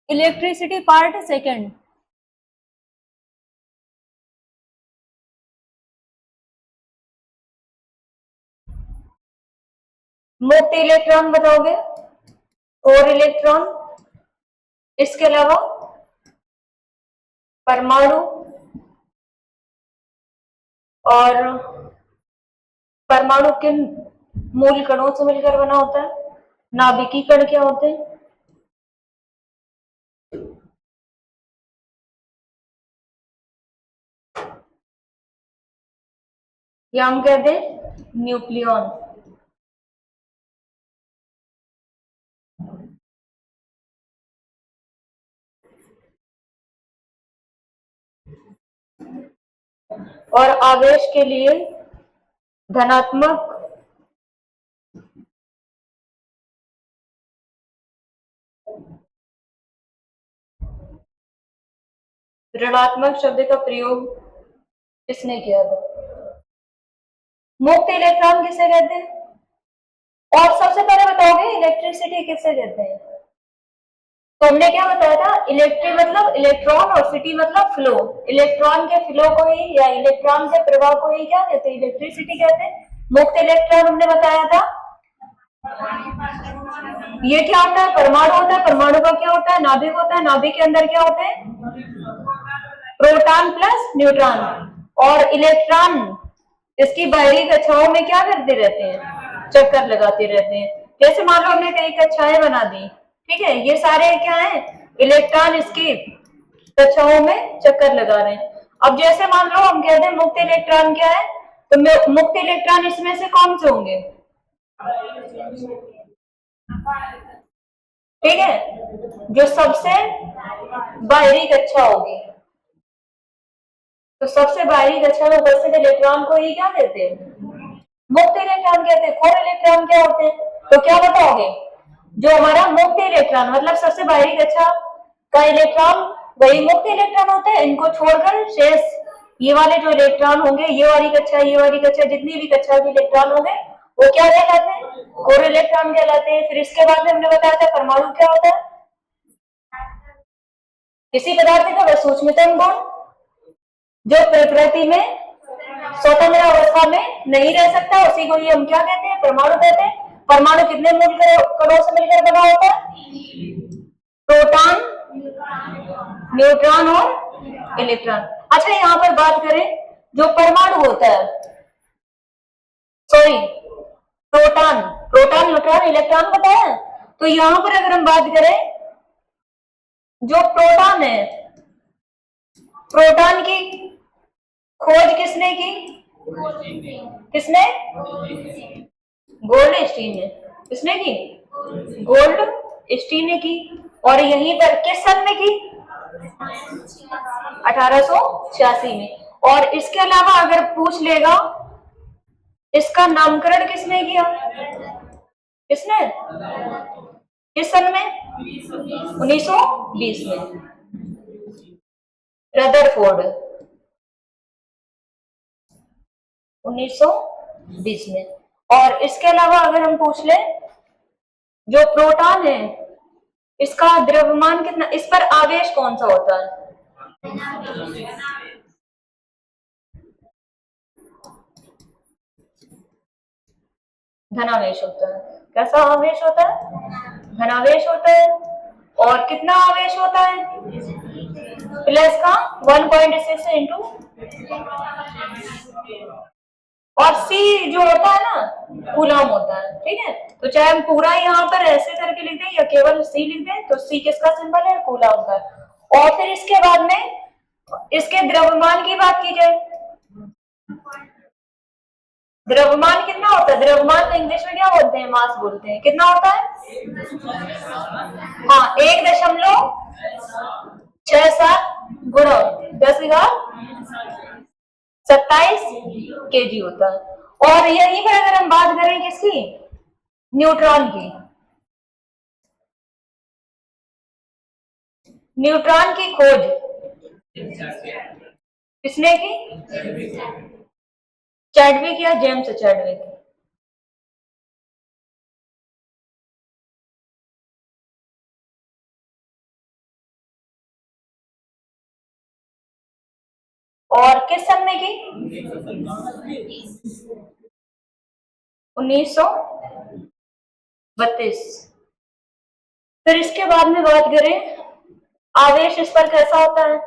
Electricity part second. मुक्त electron बताओगे, और इलेक्ट्रॉन, इसके अलावा परमाणु, और परमाणु किन मूल कणों से मिलकर बना होता है? नाभिकीय कण क्या होते हैं? या हम कहते हैं न्यूक्लियॉन। और आवेश के लिए धनात्मक ऋणात्मक शब्द का प्रयोग किसने किया था? मुक्त इलेक्ट्रॉन किसे कहते हैं? और सबसे पहले बताओगे इलेक्ट्रिसिटी किसे कहते हैं? तो हमने क्या बताया था, इलेक्ट्रिक मतलब इलेक्ट्रॉन और सिटी मतलब फ्लो। इलेक्ट्रॉन के फ्लो को ही या इलेक्ट्रॉन के प्रवाह को ही क्या कहते हैं? इलेक्ट्रिसिटी कहते हैं। मुक्त इलेक्ट्रॉन हमने बताया था, ये क्या होता है? परमाणु होता है। परमाणु का क्या होता है? नाभिक होता है। नाभिक के अंदर क्या होते हैं? Proton plus neutron. और इलेक्ट्रॉन इसकी बाहरी कक्षाओं में क्या करते रहते हैं? चक्कर लगाते रहते हैं। जैसे मान लो हमने कई कक्षाएं बना दी, ठीक है, ये सारे क्या है? इलेक्ट्रॉन इसकी कक्षाओं में चक्कर लगा रहे हैं। अब जैसे मान लो हम कहते हैं मुक्त इलेक्ट्रॉन क्या है, तो मुक्त इलेक्ट्रॉन इसमें से कौन से होंगे? ठीक है, जो सबसे बाहरी कक्षा होगी। तो सबसे बाहरी कक्षा में उपस्थित इलेक्ट्रॉन को ही क्या कहते हैं? मुक्त इलेक्ट्रॉन कहते हैं। खोर इलेक्ट्रॉन क्या होते हैं? तो क्या बताओगे? जो हमारा मुक्त इलेक्ट्रॉन मतलब सबसे बाहरी कक्षा का इलेक्ट्रॉन वही मुक्त इलेक्ट्रॉन होते हैं। इनको छोड़कर शेष ये वाले जो इलेक्ट्रॉन होंगे, ये वाली कक्षा, ये वाली कक्षा, जितनी भी कक्षा के इलेक्ट्रॉन होंगे वो क्या कहलाते हैं? कोर इलेक्ट्रॉन कहलाते हैं। फिर इसके बाद में हमने बताया था परमाणु क्या होता है? किसी पदार्थ का वह सूक्ष्मतम गुण जो प्रकृति में स्वतंत्र अवस्था में नहीं रह सकता, उसी को ये हम क्या कहते हैं? परमाणु कहते हैं। परमाणु कितने मूल कणों से मिलकर बना होता है? प्रोटॉन, न्यूट्रॉन और इलेक्ट्रॉन। अच्छा, यहाँ पर बात करें, जो परमाणु होता है, sorry, proton, proton, neutron, electron बताया। तो यहाँ पर अगर हम बात करें, जो प्रोटॉन है, प्रोटॉन की खोज किसने की? किसने? गोल्ड स्टीन ने। किसने की? गोल्ड स्टीन ने की। और यहीं पर किस सन में की? 1886 में। और इसके अलावा अगर पूछ लेगा, इसका नामकरण किसने किया? किसने? किस सन में? 1920 में, रदरफोर्ड। 1920 में। और इसके अलावा अगर हम पूछ ले, जो प्रोटॉन है इसका द्रव्यमान कितना, इस पर आवेश कौन सा होता है? धनावेश होता है। कैसा आवेश होता है? धनावेश होता है। और कितना आवेश होता है? प्लस का 1.6 इंटू। और सी जो होता है ना, कूलम होता है। ठीक है, तो चाहे हम पूरा यहाँ पर ऐसे करके लिख दें या केवल सी लिख दें, तो सी किसका सिंबल है? कूलम का। और फिर इसके बाद में इसके द्रव्यमान की बात की जाए, द्रव्यमान कितना होता है? द्रव्यमान तो इंग्लिश में क्या बोलते हैं? मास बोलते हैं। कितना होता है? हाँ, 1.67 गुणा 10⁻27 kg होता है। और यहीं पर अगर हम बात करें किसकी? न्यूट्रॉन की। न्यूट्रॉन की खोज किसने की? चैडविक या जेम्स चैडविक। और किस सन में की? 1932। फिर इसके बाद में बात करें, आवेश इस पर कैसा होता है?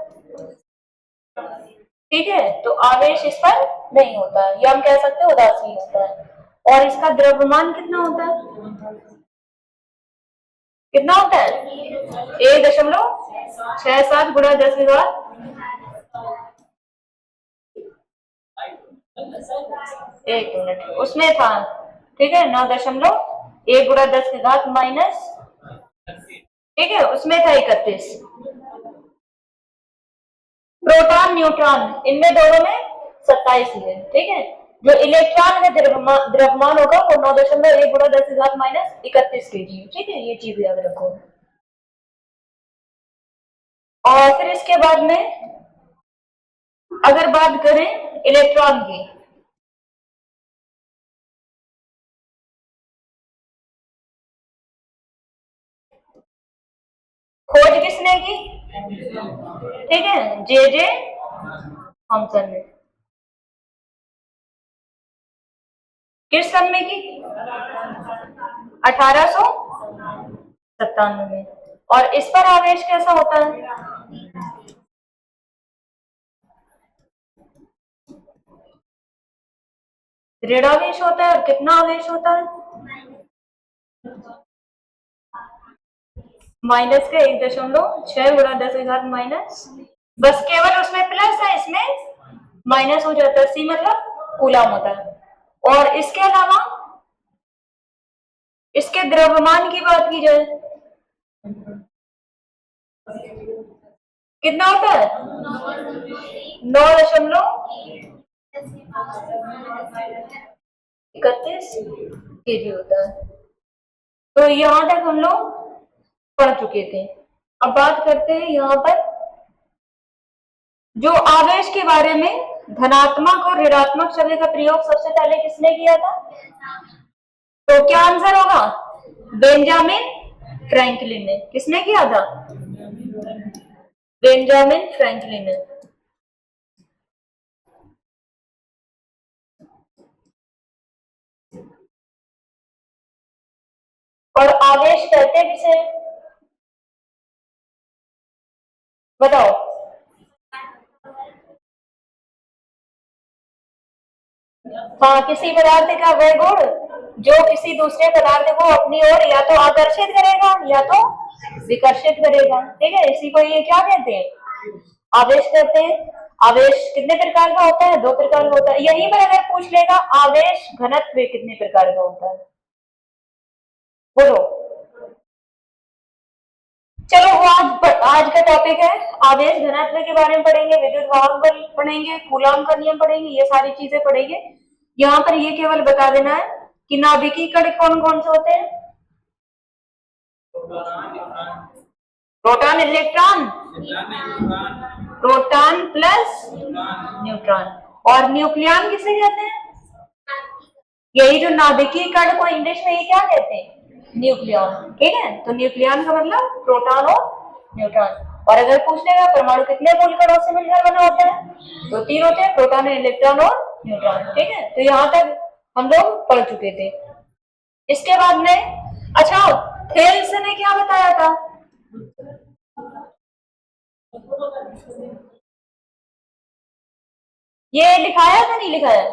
ठीक है, तो आवेश इस पर नहीं होता है, या हम कह सकते हैं उदासीन होता है। और इसका द्रव्यमान कितना होता है? कितना होता है? 1.67 गुणा 10⁻, एक मिनट उसमें था, ठीक है, 9.1 गुणा 10⁻, ठीक है, उसमें था 31। प्रोटॉन न्यूट्रॉन इनमें दोनों में 27 ही है, ठीक है। जो इलेक्ट्रॉन का द्रव्यमान होगा वो 9.1 गुणा 10⁻, -31 kg, ठीक है, ये चीज याद रखो। और फिर इसके बाद में अगर बात करें इलेक्ट्रॉन की, खोज किसने की? ठीक है, जे थॉमसन ने। किस सन में की? 1897 में। और इस पर आवेश कैसा होता है? ऋणावेश होता है। और कितना आवेश होता है? माइनस का 1.6 गुणा 10⁻। बस केवल उसमें प्लस है, इसमें माइनस हो जाता है। सी मतलब कूलम होता है। और इसके अलावा इसके द्रव्यमान की बात की जाए, कितना होता है? 9.31 kg होता है। तो यहां तक हम लोग पढ़ चुके थे। अब बात करते हैं यहां पर जो आवेश के बारे में, धनात्मक और ऋणात्मक शब्द का प्रयोग सबसे पहले किसने किया था? तो क्या आंसर होगा? बेंजामिन फ्रैंकलिन ने। किसने किया था? बेंजामिन फ्रैंकलिन ने। और आवेश कहते किसे? बताओ। हाँ, किसी पदार्थ का वह गुण जो किसी दूसरे पदार्थ को अपनी ओर या तो आकर्षित करेगा या तो विकर्षित करेगा, ठीक है, इसी को ये क्या कहते हैं? आवेश कहते हैं। आवेश कितने प्रकार का होता है? 2 प्रकार का होता है। यहीं पर अगर पूछ लेगा आवेश घनत्व कितने प्रकार का होता है, बोलो। चलो वो आज का टॉपिक है आवेश घनत्व के बारे में पढ़ेंगे, विद्युत वाहक बल पढ़ेंगे, कूलॉम का नियम पढ़ेंगे, ये सारी चीजें पढ़ेंगे। यहाँ पर ये केवल बता देना है कि नाभिकीय कण कौन कौन से होते हैं? Proton, electron, proton plus neutron. और न्यूक्लियन किसे कहते हैं? यही जो नाभिकीय कण को इंग्लिश में ये क्या कहते हैं? न्यूक्लियन, ठीक है। तो न्यूक्लियन का मतलब प्रोटॉन और न्यूट्रॉन। और अगर पूछ लेगा परमाणु कितने मूल कणों से मिलकर बना होता है, तो 3 होते हैं, प्रोटॉन, इलेक्ट्रॉन और न्यूट्रॉन, ठीक है। तो यहाँ तक हम लोग पढ़ चुके थे। इसके बाद में अच्छा, थेल्स ने क्या बताया था? ये लिखाया था नहीं लिखाया?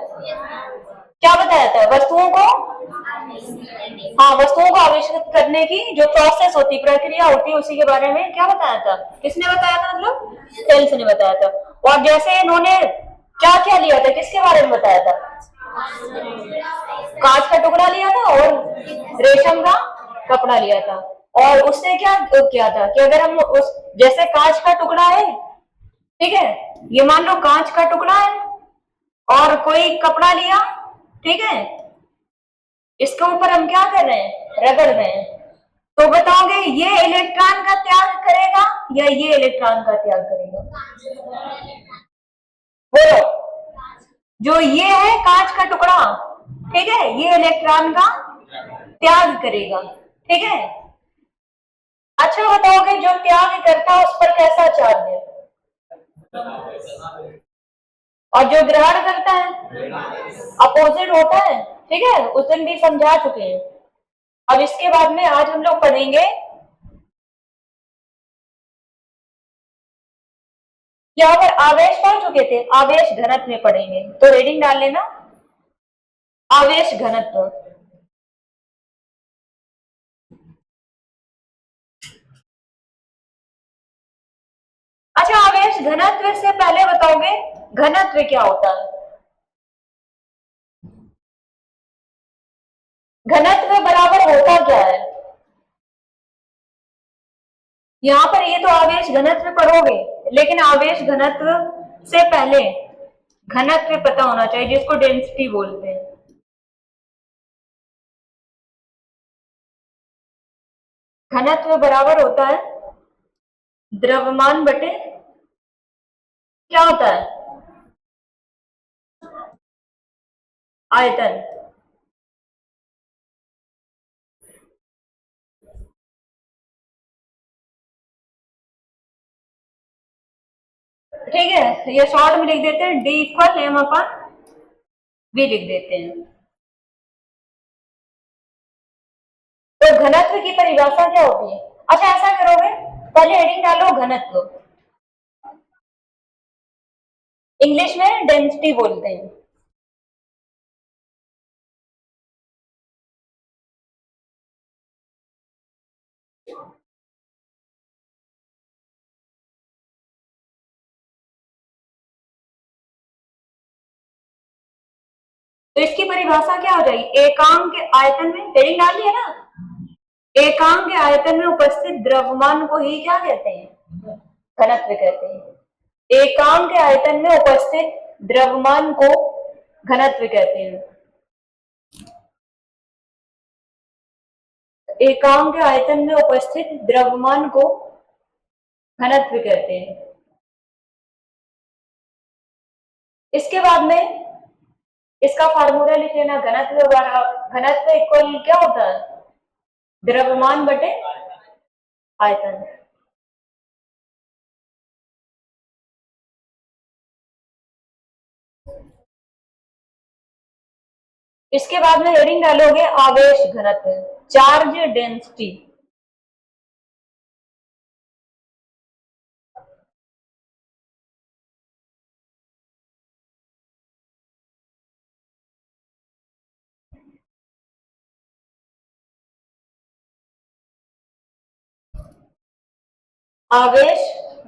क्या बताया था? वस्तुओं को, हाँ, वस्तुओं को आविष्कृत करने की जो प्रोसेस होती, प्रक्रिया होती है, उसी के बारे में क्या बताया था? किसने बताया था? मतलब थेल्स ने बताया था। और जैसे इन्होंने क्या क्या लिया था, किसके बारे में बताया था? कांच का टुकड़ा लिया था और रेशम का कपड़ा लिया था। और उसने क्या किया था कि अगर हम उस, जैसे कांच का टुकड़ा है, ठीक है, ये मान लो कांच का टुकड़ा है और कोई कपड़ा लिया, ठीक है, इसके ऊपर हम क्या कर रहे हैं? रगड़ रहे हैं। तो बताओगे ये इलेक्ट्रॉन का त्याग करेगा या ये इलेक्ट्रॉन का त्याग करेगा? बोलो। जो ये है कांच का टुकड़ा, ठीक है, ये इलेक्ट्रॉन का त्याग करेगा, ठीक है। अच्छा बताओगे जो त्याग करता है उस पर कैसा चार्ज है? और जो ग्रहण करता है अपोजिट होता है। ठीक है, उस दिन भी समझा चुके हैं। अब इसके बाद में आज हम लोग पढ़ेंगे, यहाँ पर आवेश पढ़ चुके थे, आवेश घनत्व में पढ़ेंगे, तो रीडिंग डाल लेना। आवेश घनत्व। अच्छा, आवेश घनत्व से पहले बताओगे घनत्व क्या होता है? घनत्व बराबर होता क्या है? यहाँ पर ये तो आवेश घनत्व पढ़ोगे, लेकिन आवेश घनत्व से पहले घनत्व पता होना चाहिए, जिसको डेंसिटी बोलते हैं। घनत्व बराबर होता है द्रव्यमान बटे क्या होता है? आयतन। ठीक है, ये शॉर्ट में लिख देते हैं, D equal M upon V लिख देते हैं। तो घनत्व की परिभाषा क्या होती है? अच्छा, ऐसा करोगे, पहले हेडिंग डालो घनत्व, इंग्लिश में डेंसिटी बोलते हैं। तो इसकी परिभाषा क्या हो जाएगी? एकांक आयतन में, हेडिंग डाल लिया ना, एकांक आयतन में उपस्थित द्रव्यमान को ही क्या कहते हैं? घनत्व कहते हैं। एकांक आयतन में उपस्थित द्रव्यमान को घनत्व कहते हैं। एकांक आयतन में उपस्थित द्रव्यमान को घनत्व कहते हैं। इसके बाद में इसका फार्मूला लिख लेना, घनत्व इक्वल क्या होता है? द्रव्यमान बटे आयतन। इसके बाद में हेडिंग डालोगे आवेश घनत्व, चार्ज डेंसिटी। आवेश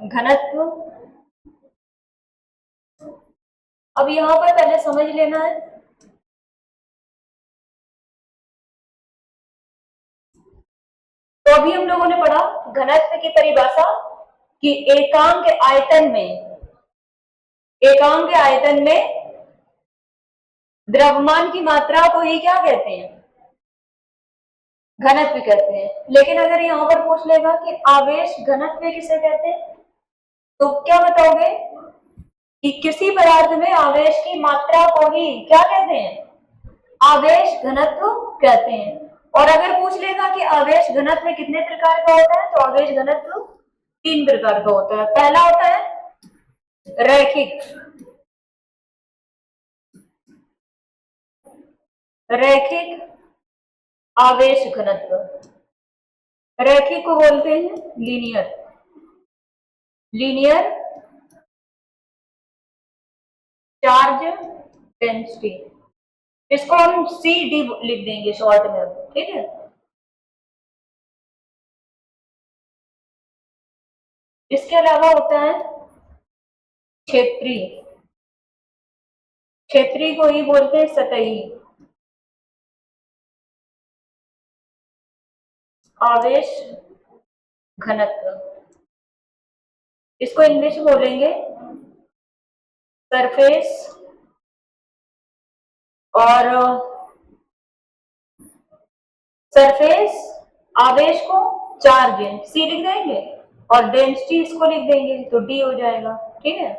घनत्व। अब यहां पर पहले समझ लेना है, तो अभी हम लोगों ने पढ़ा घनत्व की परिभाषा कि एकांक आयतन में द्रव्यमान की मात्रा को ही क्या कहते हैं? घनत्व कहते हैं। लेकिन अगर यहां पर पूछ लेगा कि आवेश घनत्व किसे कहते हैं, तो क्या बताओगे कि किसी पदार्थ में आवेश की मात्रा को ही क्या कहते हैं? आवेश घनत्व कहते हैं। और अगर पूछ लेगा कि आवेश घनत्व कितने प्रकार का होता है, तो आवेश घनत्व 3 प्रकार का होता है। पहला होता है रैखिक आवेश घनत्व। रैखिक को बोलते हैं लीनियर चार्ज डेंसिटी। इसको हम सी डी लिख देंगे शॉर्ट में, ठीक है। इसके अलावा होता है क्षेत्रीय को ही बोलते हैं सतही आवेश घनत्व। इसको इंग्लिश में बोलेंगे सरफेस और सरफेस आवेश को चार्ज सी लिख देंगे और डेंसिटी इसको लिख देंगे, तो डी हो जाएगा, ठीक है।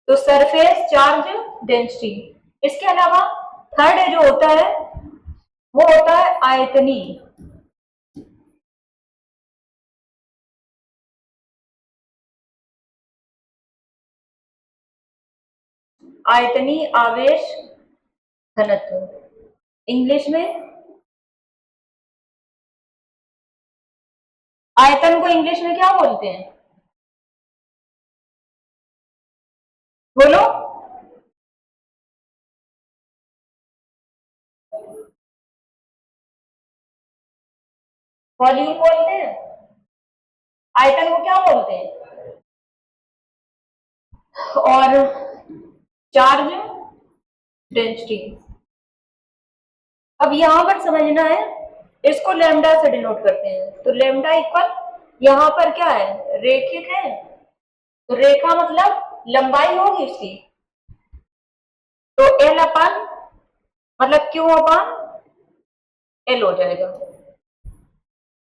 तो सरफेस चार्ज डेंसिटी। इसके अलावा थर्ड जो होता है वो होता है आयतनीय। आयतनी आवेश घनत्व। इंग्लिश में आयतन को इंग्लिश में क्या बोलते हैं? बोलो। वॉल्यूम बोलते हैं। आयतन को क्या बोलते हैं? और चार्ज डेंसिटी। अब यहां पर समझना है, इसको लैम्डा से डिनोट करते हैं। तो लैम्डा इक्वल, यहां पर क्या है, रेखिक है, तो रेखा मतलब लंबाई होगी इसकी, तो एल अपन मतलब क्यू अपन एल हो जाएगा।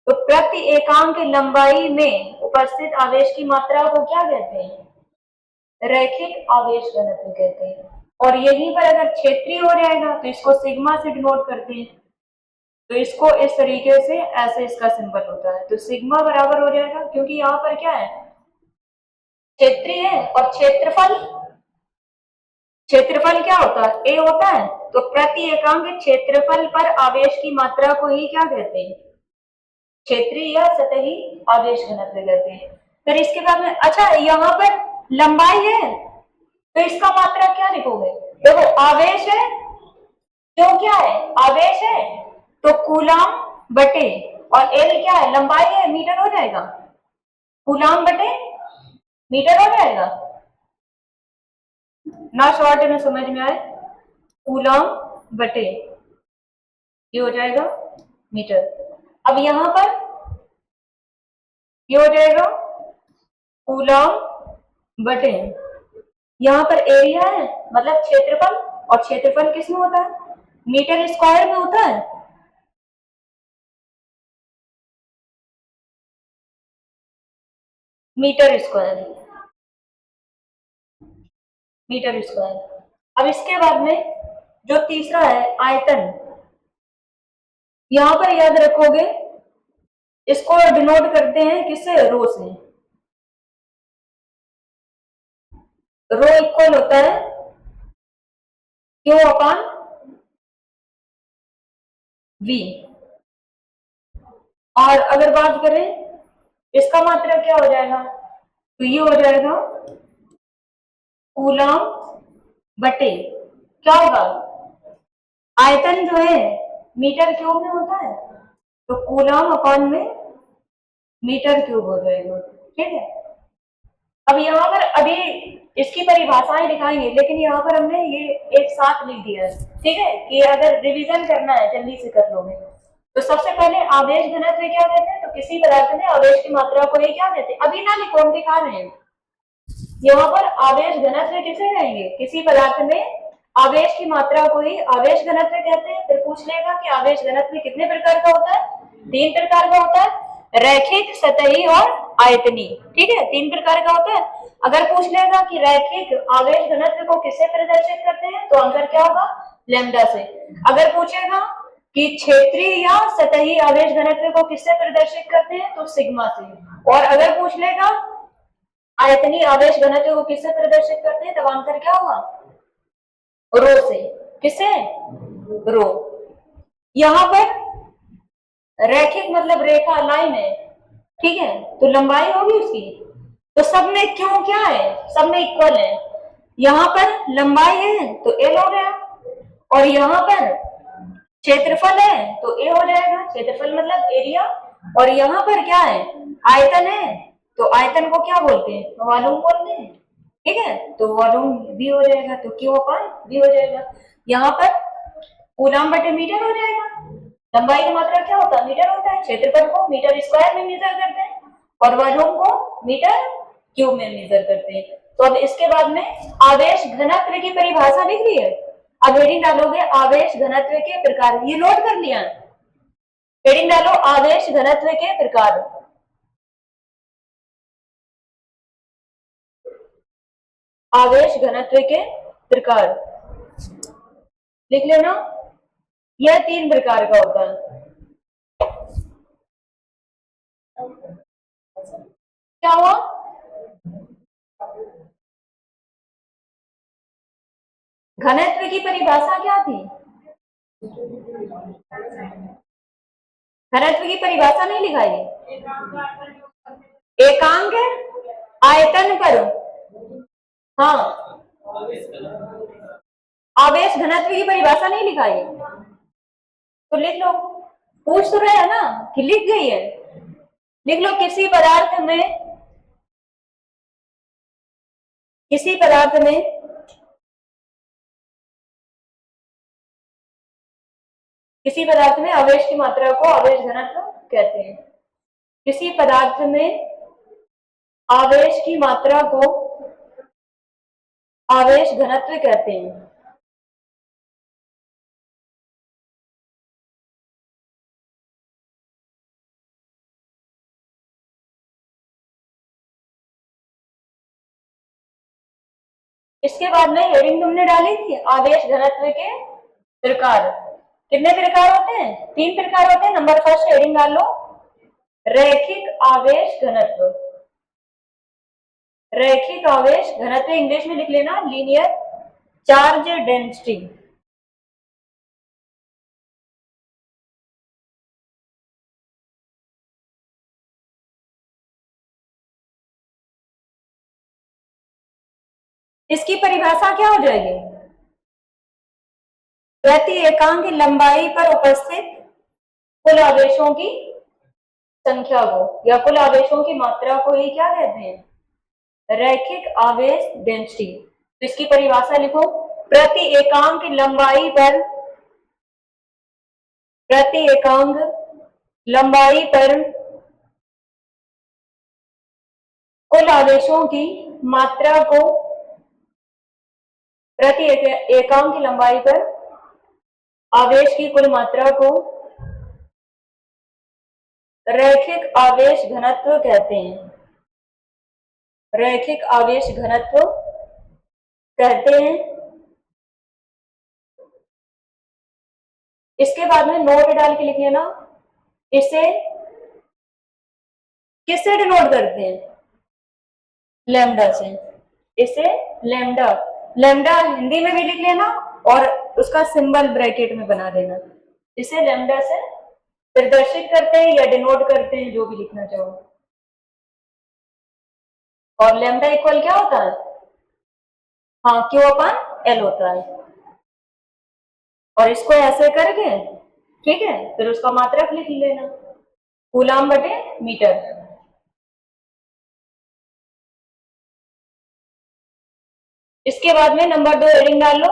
तो प्रति एकांक लंबाई में उपस्थित आवेश की मात्रा को क्या कहते हैं? रैखिक आवेश घनत्व कहते हैं। और यहीं पर अगर क्षेत्रीय हो जाएगा तो इसको सिग्मा से डिनोट करते हैं। तो इसको इस तरीके से ऐसे इसका सिंबल होता है। तो सिग्मा बराबर हो जाएगा, क्योंकि यहाँ पर क्या है, क्षेत्रीय है, और क्षेत्रफल, क्षेत्रफल क्या होता है, ए होता है। तो प्रति एकांक क्षेत्रफल पर आवेश की मात्रा को ही क्या कहते हैं? क्षेत्रीय या सतही आवेश घनत्व कहते हैं। फिर इसके बाद में, अच्छा यहाँ पर लंबाई है, तो इसका मात्रा क्या लिखोगे? देखो आवेश है, क्यों क्या है, आवेश है, तो कूलाम बटे, और एल क्या है, लंबाई है, मीटर हो जाएगा। कूलाम बटे मीटर हो जाएगा ना, शॉर्ट में समझ में आए, कूलाम बटे ये हो जाएगा मीटर। अब यहां पर ये हो जाएगा कूलाम बटे, यहां पर एरिया है मतलब क्षेत्रफल, और क्षेत्रफल किस में होता है, मीटर स्क्वायर में होता है। Metre square, metre square. अब इसके बाद में जो तीसरा है आयतन, यहां पर याद रखोगे इसको डिनोट करते हैं किससे, रो से। रो इक्वल होता है क्यू अपॉन वी। और अगर बात करें इसका मात्रा क्या हो जाएगा, तो ये हो जाएगा कूलम बटे, क्या होगा, आयतन जो है मीटर क्यूब में होता है, तो कूलम अपॉन में मीटर क्यूब हो जाएगा। ठीक है। अब यहाँ पर अभी इसकी परिभाषाएं दिखाएंगे, लेकिन यहाँ पर हमने ये एक साथ लिख दिया है, ठीक है, कि अगर रिवीजन करना है जल्दी से कर लोगे। तो सबसे पहले आवेश घनत्व क्या कहते हैं, तो किसी पदार्थ में आवेश की मात्रा को ही क्या कहते हैं, अभी ना लिखो, हम दिखा रहे हैं। यहाँ पर आवेश घनत्व किसे कहेंगे, किसी पदार्थ में आवेश की मात्रा को ही आवेश घनत्व कहते हैं। फिर पूछ लेगा कि आवेश घनत्व कितने प्रकार का होता है, 3 प्रकार का होता है, रैखिक, सतही और आयतनी। ठीक है, 3 प्रकार का होता है। अगर पूछ लेगा कि रैखिक आवेश घनत्व को किससे प्रदर्शित करते हैं, तो आंसर क्या होगा, लैम्डा से। अगर पूछेगा कि क्षेत्रीय या सतही आवेश घनत्व को किससे प्रदर्शित करते हैं, तो सिग्मा से। और अगर पूछ लेगा आयतनी आवेश घनत्व को किससे प्रदर्शित करते हैं, तब आंसर क्या होगा, रो से। किससे, रो। यहां पर रैखिक मतलब रेखा, लाइन है, ठीक है, तो लंबाई होगी उसकी, तो सब में क्यों क्या है, सब में इक्वल है। यहां पर लंबाई है तो एल हो गया, और यहां पर क्षेत्रफल है तो ए हो जाएगा, क्षेत्रफल मतलब एरिया। और यहाँ पर क्या है, आयतन है, तो आयतन को क्या बोलते हैं, वॉल्यूम बोलते हैं। ठीक है, तो वॉल्यूम भी हो जाएगा, तो क्यू अपन भी हो जाएगा। यहाँ पर कूलम बटे मीटर हो जाएगा। लंबाई का मात्रा क्या होता है, मीटर होता है। क्षेत्रफल को मीटर स्क्वायर में मेजर करते हैं, और वॉल्यूम को मीटर क्यूब में मेजर करते हैं। तो अब इसके बाद में आवेश घनत्व की परिभाषा लिख ली है। अब हेडिंग डालोगे आवेश घनत्व के प्रकार, ये नोट कर लिया, हेडिंग डालो आवेश घनत्व के प्रकार। आवेश घनत्व के प्रकार लिख लेना, यह 3 प्रकार का होता है। क्या हुआ, घनत्व की परिभाषा क्या थी? घनत्व की परिभाषा नहीं लिखाई? एकांक आयतन पर, हाँ, आवेश घनत्व की परिभाषा नहीं लिखाई? तो लिख लो। पूछ तो रहे है ना कि लिख गई है। लिख लो, किसी पदार्थ में, किसी पदार्थ में किसी पदार्थ में आवेश की मात्रा को आवेश घनत्व कहते हैं। किसी पदार्थ में आवेश की मात्रा को आवेश घनत्व कहते हैं। इसके बाद में हेडिंग तुमने डाली थी आवेश घनत्व के प्रकार। कितने प्रकार होते हैं? 3 प्रकार होते हैं। नंबर फर्स्ट हेडिंग डाल लो, रैखिक आवेश घनत्व। रैखिक आवेश घनत्व इंग्लिश में लिख लेना लीनियर चार्ज डेंसिटी। इसकी परिभाषा क्या हो जाएगी? प्रति एकांक लंबाई पर उपस्थित कुल आवेशों की संख्या को या कुल आवेशों की मात्रा को ही क्या कहते हैं? रैखिक आवेश डेंसिटी। तो इसकी परिभाषा लिखो, प्रति एकांक लंबाई पर, प्रति एकांक लंबाई पर कुल आवेशों की मात्रा को, प्रति एकांक की लंबाई पर आवेश की कुल मात्रा को रैखिक आवेश घनत्व कहते हैं। रैखिक आवेश घनत्व कहते हैं। इसके बाद में नोट डाल के लिख लेना, इसे किससे डिनोट करते हैं? लैम्डा से। इसे लैम्डा, लैम्डा हिंदी में भी लिख लेना और उसका सिंबल ब्रैकेट में बना देना। इसे लैम्डा से प्रदर्शित करते हैं या डिनोट करते हैं, जो भी लिखना चाहो। और लैम्डा इक्वल क्या होता है? हाँ, क्यू अपन एल होता है। और इसको ऐसे करके, ठीक है, फिर उसका मात्रक लिख लेना, कूलाम बटे मीटर। इसके बाद में नंबर 2 हेडिंग डाल लो,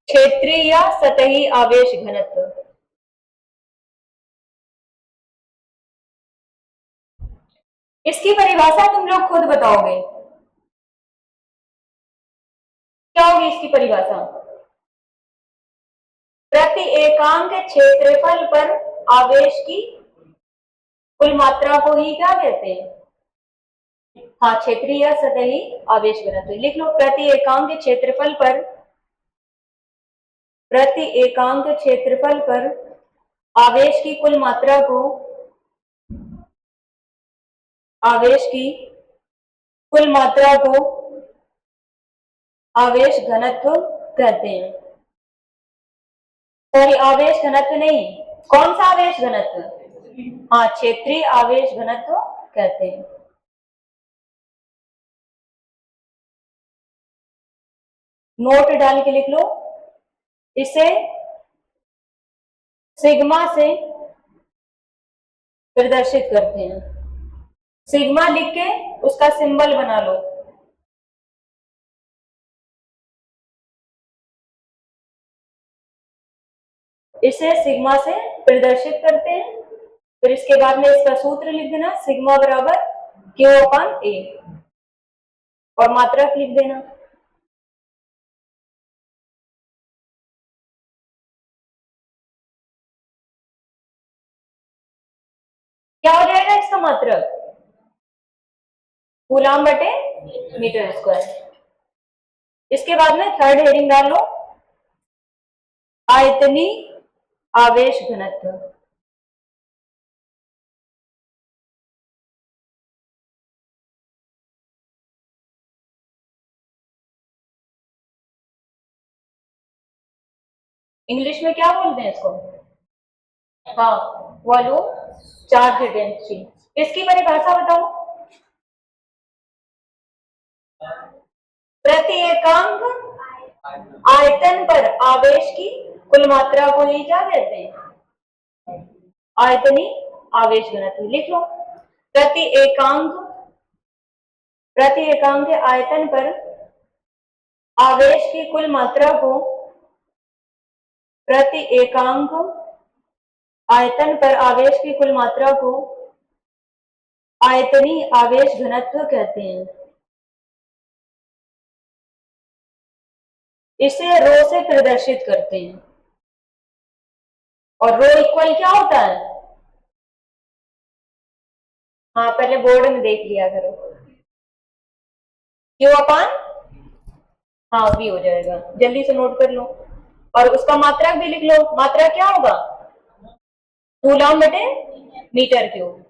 क्षेत्रीय या सतही आवेश घनत्व। इसकी परिभाषा तुम लोग खुद बताओगे, क्या होगी इसकी परिभाषा? प्रति एकांक क्षेत्रफल पर आवेश की कुल मात्रा को ही क्या कहते हैं? हाँ, क्षेत्रीय या सतही आवेश घनत्व। लिख लो, प्रति एकांक क्षेत्रफल पर, प्रति एकांक क्षेत्रफल पर आवेश की कुल मात्रा को आवेश की कुल मात्रा को आवेश घनत्व कहते हैं। सॉरी, आवेश घनत्व नहीं, कौन सा आवेश घनत्व? हाँ, क्षेत्रीय आवेश घनत्व कहते हैं। नोट डाल के लिख लो, इसे सिग्मा से प्रदर्शित करते हैं। सिग्मा लिख के उसका सिंबल बना लो। इसे सिग्मा से प्रदर्शित करते हैं। फिर इसके बाद में इसका सूत्र लिख देना, सिग्मा बराबर क्यू अपॉन ए, और मात्रक लिख देना। क्या हो जाएगा इसका मात्रक? कूलाम बटे मीटर स्क्वायर। इसके बाद में थर्ड हेडिंग डाल लो, आयतनी आवेश घनत्व। इंग्लिश में क्या बोलते हैं इसको? हाँ, वॉल्यूम चार्ज डेंसिटी। इसकी परिभाषा बताओ। प्रति एकांक आयतन पर आवेश की कुल मात्रा को ही क्या कहते हैं? आयतनी आवेश घनत्व। लिख लो। प्रति एकांक आयतन पर आवेश की कुल मात्रा को प्रति एकांक आयतन पर आवेश की कुल मात्रा को आयतनी आवेश घनत्व कहते हैं। इसे रो से प्रदर्शित करते हैं। और रो इक्वल क्या होता है? हाँ, पहले बोर्ड में देख लिया करो। क्यू अपान हाँ भी हो जाएगा, जल्दी से नोट कर लो। और उसका मात्रक भी लिख लो। मात्रा क्या होगा? कूलम बटे मीटर क्यूब।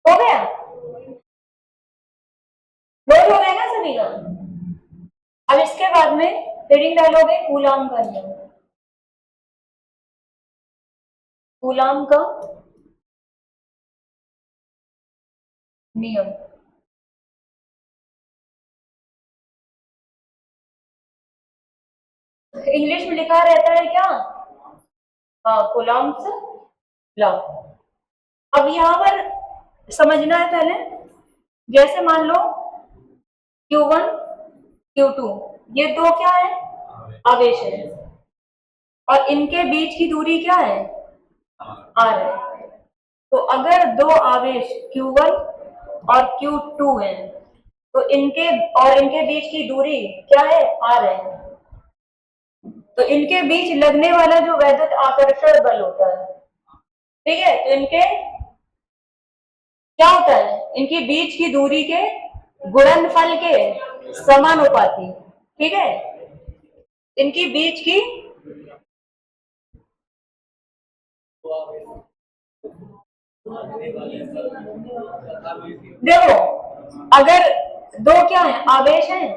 हो गया? नोट हो गया ना सभी का? अब इसके बाद में रीडिंग डालोगे कूलम का नियम। कूलम का नियम इंग्लिश में लिखा रहता है क्या? हाँ, कूलम्स लॉ। अब यहां पर समझना है पहले। जैसे मान लो Q1 Q2 ये दो क्या है? आवेश है। और इनके बीच की दूरी क्या है? R है। तो अगर दो आवेश Q1 और Q2 है तो इनके बीच की दूरी क्या है? R है। तो इनके बीच लगने वाला जो वैद्युत आकर्षण बल होता है, ठीक है, तो इनके क्या होता है? इनकी बीच की दूरी के गुणनफल के समानुपाती। ठीक है, इनकी बीच की देखो, अगर दो क्या है? आवेश हैं,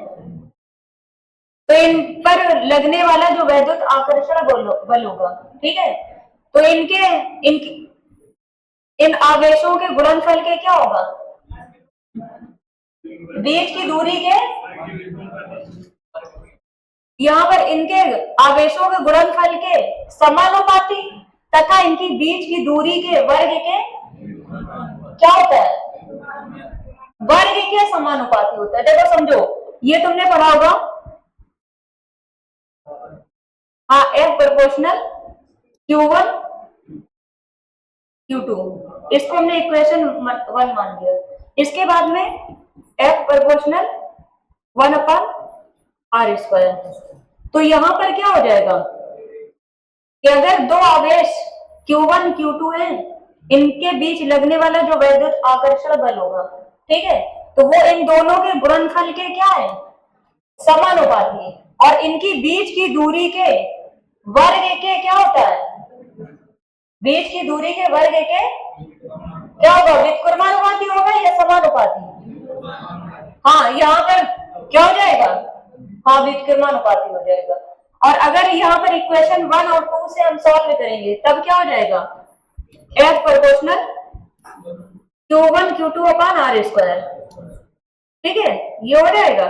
तो इन पर लगने वाला जो वैद्युत आकर्षण बल होगा, ठीक है, तो इन आवेशों के गुणनफल के क्या होगा? बीच की दूरी के, यहाँ पर इनके आवेशों के गुणनफल के समानुपाती तथा इनकी बीच की दूरी के वर्ग के क्या होता है? वर्ग के समानुपाती होता है। देखो समझो, ये तुमने पढ़ा होगा। हाँ, F प्रोपोर्शनल Q1 Q2, इसको हमने इक्वेशन 1 मान लिया। इसके बाद में F प्रोपोर्शनल 1/r²। तो यहां पर क्या हो जाएगा कि अगर दो आवेश Q1 Q2 है, इनके बीच लगने वाला जो वैद्युत आकर्षण बल होगा, ठीक है, तो वो इन दोनों के गुणनफल के क्या है? समानुपाती। और इनकी बीच की दूरी के वर्ग के क्या होता है? बीच की दूरी के वर्ग के क्या होगा? व्युत्क्रमानुपाती होगा या समानुपाती? हाँ, यहाँ पर क्या हो जाएगा? हाँ, व्युत्क्रमानुपाती हो जाएगा। और अगर यहाँ पर इक्वेशन 1 और 2 से हम सॉल्व करेंगे तब क्या हो जाएगा? F proportional Q1 Q2/r²। ठीक है, ये हो जाएगा।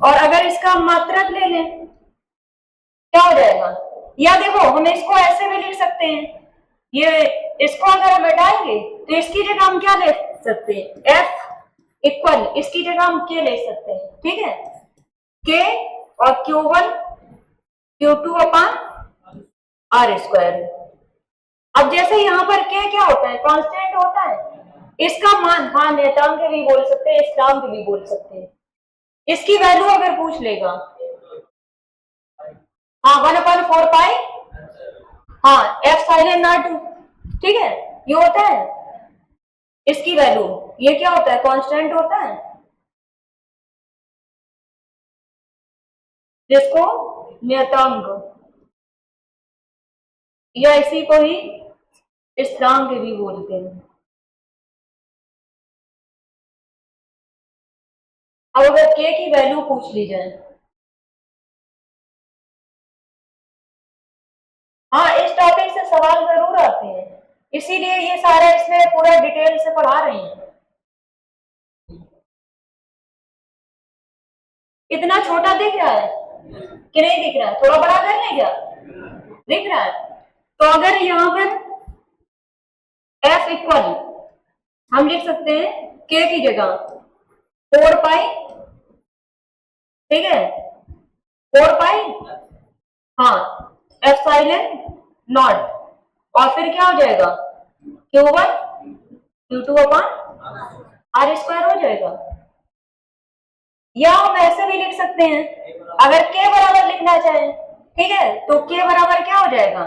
और अगर इसका मात्रक ले लें क्या हो जाएगा? या देखो, हम इसको ऐसे भी लिख सकते हैं। ये इसको अगर हम हटाएंगे तो इसकी जगह हम क्या ले सकते हैं? F इक्वल, इसकी जगह हम K ले सकते हैं। ठीक है, K और Q1 Q2/r²। अब जैसे यहाँ पर K क्या होता है? कांस्टेंट होता है। इसका मान, हाँ, नियतांक भी बोल सकते हैं, स्थिरांक भी बोल सकते हैं। इसकी वैल्यू अगर पूछ लेगा, हाँ 1/4 पाई, हाँ एफ साइलेंट नॉट, ठीक है, ये होता है इसकी वैल्यू। ये क्या होता है, कांस्टेंट होता है, जिसको नियतांक या इसी को ही स्थिरांक भी बोलते हैं। अब अगर के की वैल्यू पूछ ली जाए, हाँ इस टॉपिक से सवाल जरूर आते हैं, इसीलिए ये सारा इसमें पूरा डिटेल से पढ़ा रहे हैं। इतना छोटा दिख रहा है कि नहीं दिख रहा है, थोड़ा बड़ा कर ले क्या, दिख रहा है। तो अगर यहाँ पर F इक्वल हम लिख सकते हैं K की जगह 4 पाई, ठीक है 4 पाई, हाँ एप्सिलॉन नॉट, और फिर क्या हो जाएगा Q1 Q2 upon R square हो जाएगा। या हम ऐसे भी लिख सकते हैं, अगर K बराबर लिखना चाहें, ठीक है, तो K बराबर क्या हो जाएगा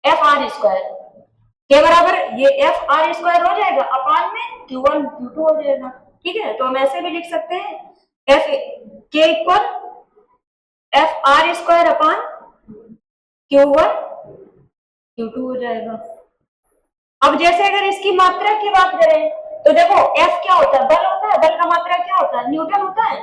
एफ आर स्क्वायर, के बराबर ये एफ आर स्क्वायर हो जाएगा अपान में Q1 Q2 हो जाएगा, ठीक है। तो हम ऐसे भी लिख सकते हैं एफ के equal F R square upon Q1 Q2 हो जाएगा। अब जैसे अगर इसकी मात्रा की बात करें तो देखो एफ क्या होता है, बल होता है, बल का मात्रा क्या होता है, न्यूटन होता है,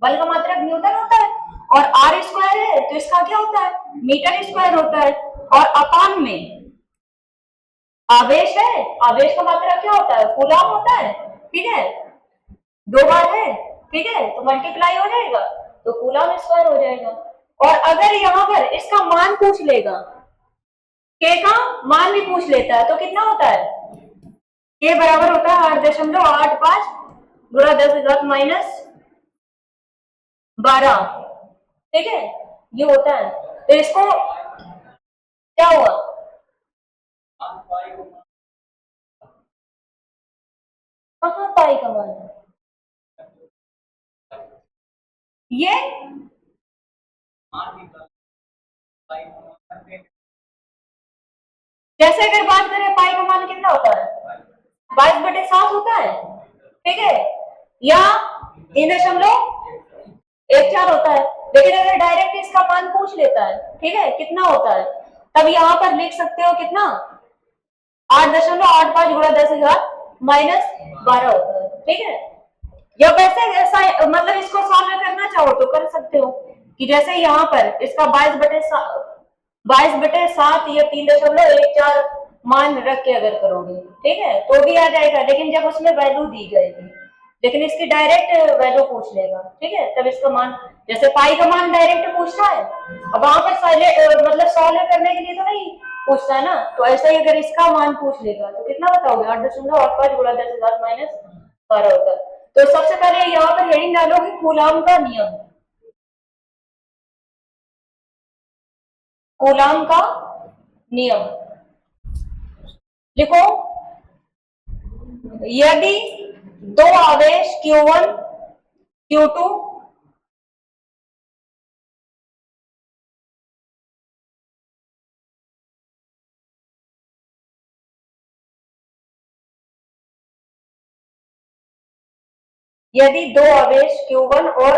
बल का मात्रक न्यूटन होता है, और आर स्क्वायर है तो इसका क्या होता है, मीटर स्क्वायर होता है, और अपान में आवेश है, आवेश का मात्रा क्या होता है, कूलम होता है, ठीक है, 2 बार है, ठीक है, तो मल्टीप्लाई हो जाएगा तो कूलम स्क्वायर हो जाएगा। और अगर यहाँ पर इसका मान पूछ लेगा, के का मान भी पूछ लेता है तो कितना होता है, के बराबर होता है 8.85 गुणा 10⁻12, ठीक है, ये होता है। तो इसको क्या हुआ, कहाँ पाई का मान है ये, जैसे अगर बात करें पाई का मान कितना होता है 22/7 होता है, ठीक है, या 3.14 होता है। लेकिन अगर डायरेक्ट इसका मान पूछ लेता है, ठीक है, कितना होता है, तब यहाँ पर लिख सकते हो कितना 8.85 गुणा 10⁻12 होता है, ठीक है। या वैसे ऐसा मतलब इसको सॉल्व करना चाहो तो कर सकते हो कि जैसे यहाँ पर इसका 22/7 या 3.14 मान रख के अगर करोगे, ठीक है, तो भी आ जाएगा, लेकिन जब उसमें वैल्यू दी जाएगी, लेकिन इसकी डायरेक्ट वैल्यू पूछ लेगा, ठीक है, तब इसका मान, जैसे पाई का मान डायरेक्ट पूछता है, अब वहां पर मतलब सॉल्व करने के लिए तो नहीं पूछता है ना, तो ऐसा ही अगर इसका मान पूछ लेगा तो कितना बताओगे 8.85 गुणा 10⁻12 होता है। तो सबसे पहले यहाँ पर हेडिंग डालोगे कूलम का नियम, कूलम का नियम लिखो, यदि दो आवेश Q1 Q2 यदि दो आवेश Q1 और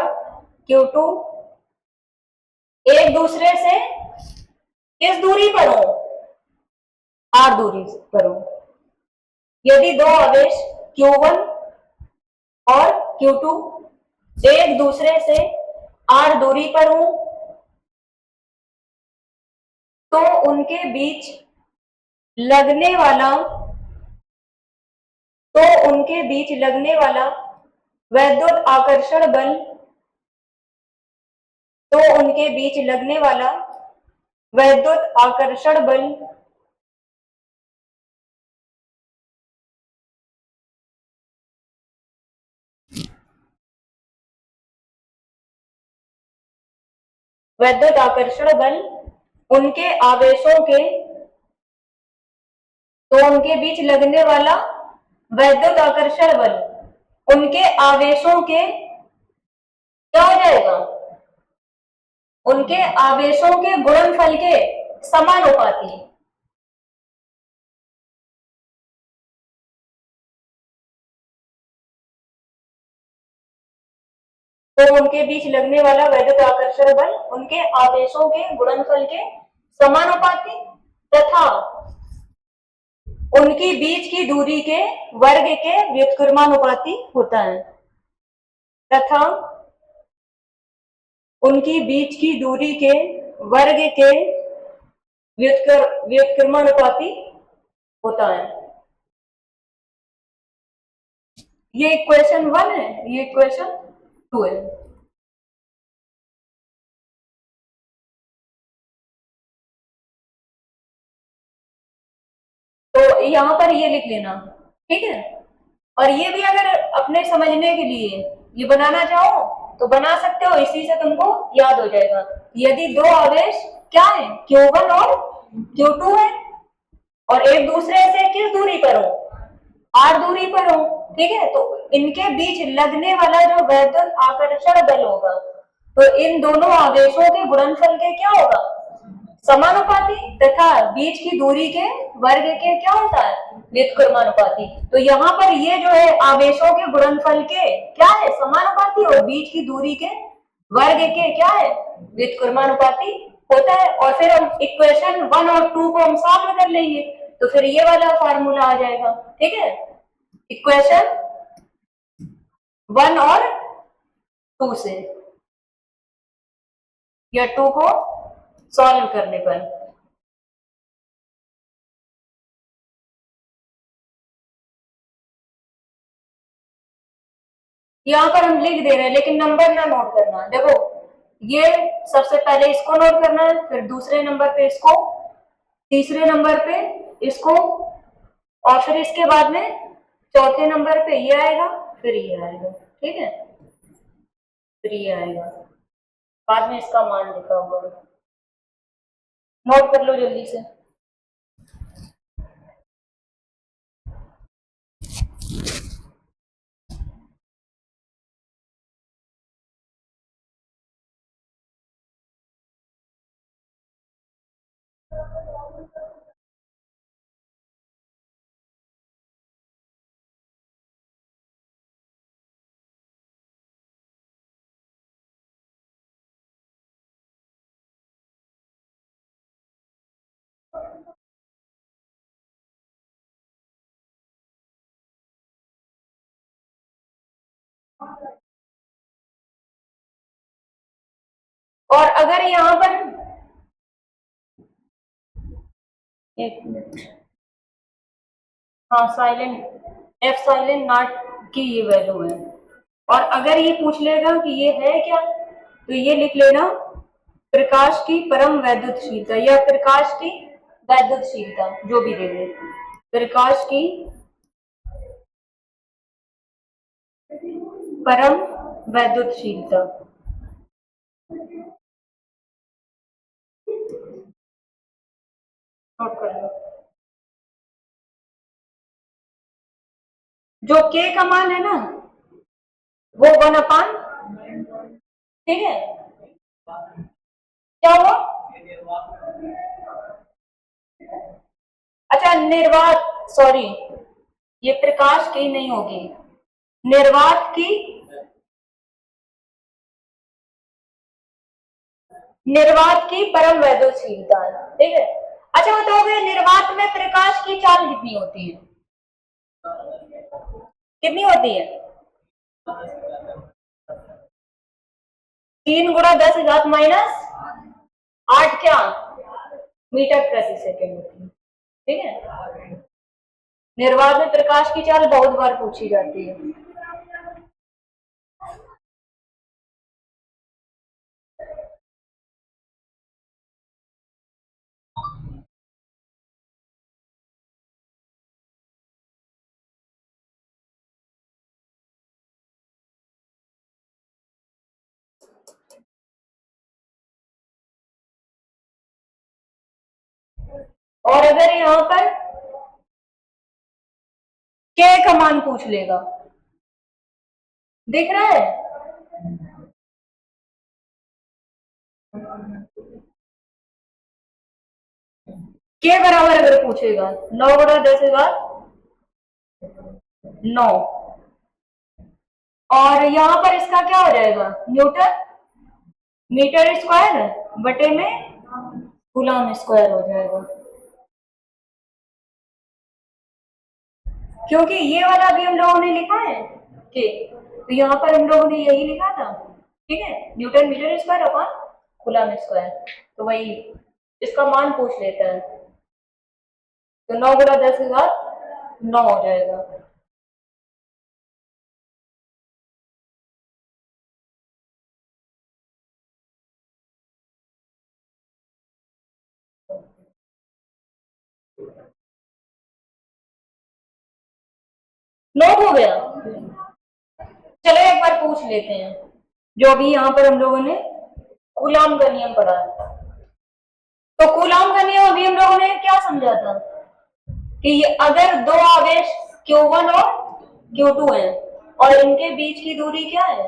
Q2 एक दूसरे से किस दूरी पर हो, R दूरी पर हो, यदि दो आवेश Q1 और Q2 एक दूसरे से R दूरी पर हो तो उनके बीच लगने वाला वैद्युत आकर्षण बल, तो उनके बीच लगने वाला वैद्युत आकर्षण बल उनके आवेशों के, तो उनके बीच लगने वाला वैद्युत आकर्षण बल उनके आवेशों के क्या हो जाएगा? उनके आवेशों के गुणनफल के समानुपाती। तो उनके बीच लगने वाला वैद्युत आकर्षण बल उनके आवेशों के गुणनफल के समानुपाती तथा उनकी बीच की दूरी के वर्ग के व्युत्क्रमानुपाती होता है। तथा उनकी बीच की दूरी के वर्ग के व्युत्क्रमानुपाती होता है। ये इक्वेशन 1 है, ये इक्वेशन 2 है। तो यहां पर ये लिख लेना, ठीक है। और ये भी अगर अपने समझने के लिए ये बनाना चाहो तो बना सकते हो, इसी से तुमको याद हो जाएगा। यदि दो आवेश क्या है, Q1 और Q2 है और एक दूसरे से किस दूरी पर हो, R दूरी पर हो, ठीक है, तो इनके बीच लगने वाला जो वैद्युत आकर्षण बल होगा तो इन दोनों आवेशों के गुणनफल के क्या होगा, समानुपाती तथा बीच की दूरी के वर्ग के क्या होता है, व्युत्क्रमानुपाती। तो यहाँ पर ये जो है आवेशों के गुणनफल के क्या है, समानुपाती और बीच की दूरी के वर्ग के क्या है, व्युत्क्रमानुपाती होता है। और फिर हम इक्वेशन 1 और 2 को हम सॉल्व कर लेंगे तो फिर ये वाला फार्मूला आ जाएगा, ठीक है। इक्वेशन 1 और 2 से या 2 को सॉल्व करने पर यहाँ पर हम लिख दे रहे हैं लेकिन नंबर ना नोट करना। देखो ये सबसे पहले इसको नोट करना है, फिर दूसरे नंबर पे इसको, तीसरे नंबर पे इसको और फिर इसके बाद में चौथे नंबर पे ये आएगा, फिर ये आएगा, ठीक है, फिर ये आएगा, बाद में इसका मान लिखा हुआ। नोट कर लो जल्दी से। और अगर यहाँ पर एक मिनट, हाँ साइलेंट, एफ साइलेंट नॉट की ये वैल्यू है। और अगर ये पूछ लेगा कि ये है क्या तो ये लिख लेना प्रकाश की परम वैद्युतशीलता या प्रकाश की वैद्युतशीलता, जो भी दे दे, प्रकाश की परम वैद्युतशीलता। नोट कर लो। जो के का मान है ना वो 1/, ठीक है, क्या हुआ, अच्छा निर्वात, सॉरी ये प्रकाश की नहीं होगी, निर्वात की, निर्वात की परम वैद्युतशीलता, ठीक है। अच्छा बताओगे निर्वात में प्रकाश की चाल कितनी होती है, कितनी होती है, 3 × 10⁻⁸ क्या मीटर प्रति सेकेंड होती है, ठीक है। निर्वात में प्रकाश की चाल बहुत बार पूछी जाती है। और अगर यहाँ पर के का मान पूछ लेगा, दिख रहा है, के बराबर अगर पूछेगा 9 × 10⁻9, और यहां पर इसका क्या हो जाएगा, न्यूटन मीटर स्क्वायर बटे में कूलम स्क्वायर हो जाएगा। क्योंकि ये वाला भी हम लोगों ने लिखा है कि, तो यहाँ पर हम लोगों ने यही लिखा था, ठीक है, newton metre square upon coulomb square, तो वही इसका मान पूछ लेता है, तो 9 × 10⁻9 हो जाएगा। नोट हो गया। चलो एक बार पूछ लेते हैं, जो भी यहाँ पर हम लोगों ने कूलम का नियम पढ़ा है। तो कूलम का नियम अभी हम लोगों ने क्या समझा था कि अगर दो आवेश Q1 और Q2 है और इनके बीच की दूरी क्या है,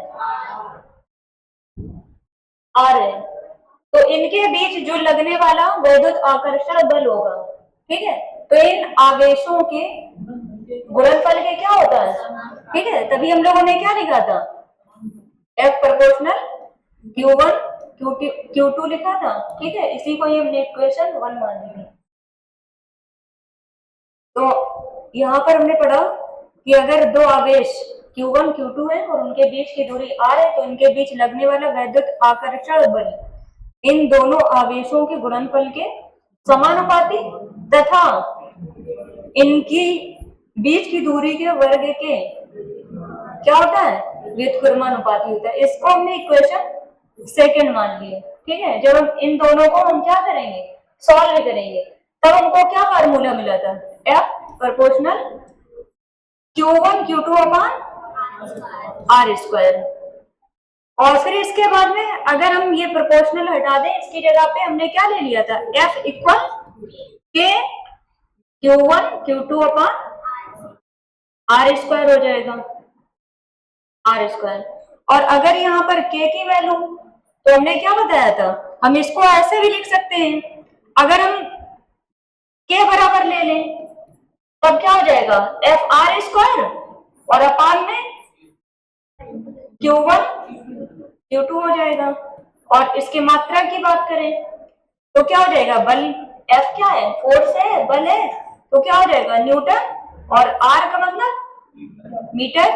R है, तो इनके बीच जो लगने वाला वैद्युत आकर्षण बल होगा, ठीक है, तो इन आवेशों के गुणनफल के क्या होता है, ठीक है, तभी हम लोगों ने क्या लिखा था, F प्रोपोर्शनल Q1 Q2 लिखा था, ठीक है, इसी को ही हमने इक्वेशन 1 मान ली थी। तो यहाँ पर हमने पढ़ा कि अगर दो आवेश Q1 Q2 है और उनके बीच की दूरी R है, तो इनके बीच लगने वाला वैद्युत आकर्षण बल इन दोनों आवेशों के गुणनफल के समानुपाती तथा इनकी बीच की दूरी के वर्ग के क्या होता है, व्युत्क्रमानुपाती होता है। इसको हमने इक्वेशन सेकंड मान लिए, ठीक है। जब हम इन दोनों को हम क्या करेंगे, सॉल्व करेंगे, तब हमको क्या फार्मूला मिला था, F proportional Q1 Q2 upon R square. और फिर इसके बाद में अगर हम ये प्रोपोर्शनल हटा दें, इसकी जगह पे हमने क्या ले लिया था, F equal K Q1 Q2 upon R square हो जाएगा, R स्क्वायर। और अगर यहाँ पर K की वैल्यू, तो हमने क्या बताया था, हम इसको ऐसे भी लिख सकते हैं, अगर हम K बराबर ले लें तब क्या हो जाएगा, F R स्क्वायर और अपान में Q1 Q2 हो जाएगा। और इसकी मात्रा की बात करें तो क्या हो जाएगा, बल F क्या है, फोर्स है, बल है, तो क्या हो जाएगा, न्यूटन, और R का मतलब मीटर,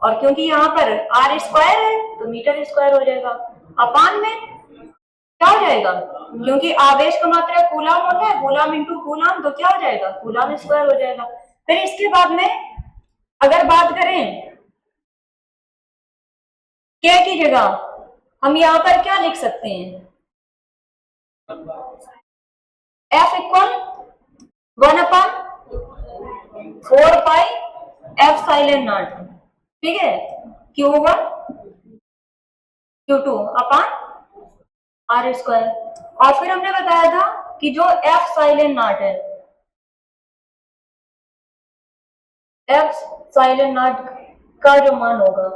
और क्योंकि यहाँ पर R स्क्वायर है तो मीटर स्क्वायर हो जाएगा, अपान में क्या हो जाएगा, क्योंकि आवेश का मात्रा कूलम होता है, कूलम इंटू कूलम, तो क्या हो जाएगा, कूलम स्क्वायर हो जाएगा। फिर इसके बाद में अगर बात करें K की जगह, हम यहाँ पर क्या लिख सकते हैं, F इक्वल 1/4 π/ε0, ठीक है, Q1 Q2 अपान R स्क्वायर। और फिर हमने बताया था कि जो F∠0 है, F∠0 का जो मान होगा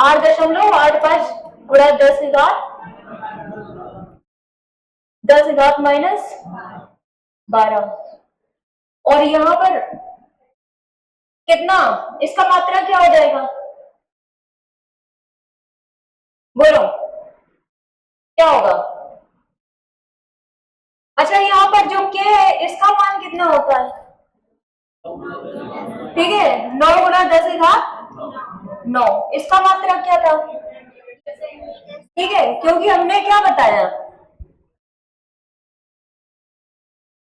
8.85 गुणा 10⁻⁻12, और यहाँ पर कितना, इसका मात्रा क्या हो जाएगा, बोलो क्या होगा। अच्छा, यहाँ पर जो K है इसका मान कितना होता है, ठीक है, 9 × 10⁻9, इसका मात्रा क्या था, ठीक है, क्योंकि हमने क्या बताया,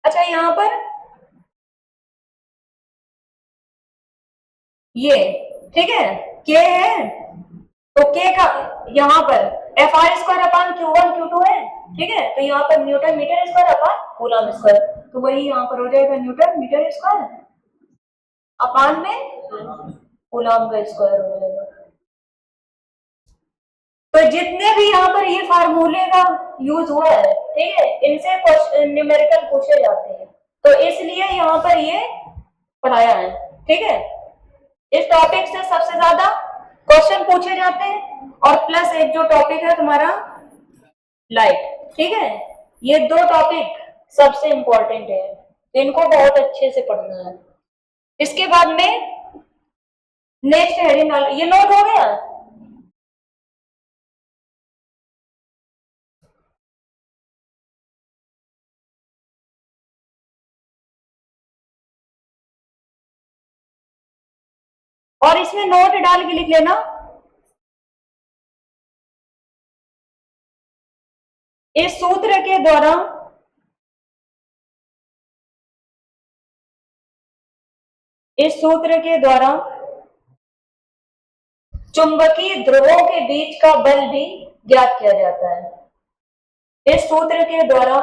अच्छा यहाँ पर ये, ठीक है, K है, तो K का यहाँ पर FR square upon Q1 Q2 है, ठीक है, तो यहाँ पर newton metre square upon coulomb square, तो वही यहाँ पर हो जाएगा न्यूटन मीटर स्क्वायर अपान में कूलम का स्क्वायर हो जाएगा। तो जितने भी यहाँ पर ये फार्मूले का यूज हुआ है, ठीक है, इनसे न्यूमेरिकल पूछे जाते हैं, तो इसलिए यहाँ पर ये पढ़ाया है, ठीक है। इस टॉपिक से सबसे ज्यादा क्वेश्चन पूछे जाते हैं, और प्लस एक जो टॉपिक है तुम्हारा लाइट। ठीक है, ये दो टॉपिक सबसे इंपॉर्टेंट है, इनको बहुत अच्छे से पढ़ना है। इसके बाद में नेक्स्ट हेडिंग, ये नोट हो गया। और इसमें नोट डाल के लिख लेना, इस सूत्र के द्वारा चुंबकीय ध्रुवों के बीच का बल भी ज्ञात किया जाता है। इस सूत्र के द्वारा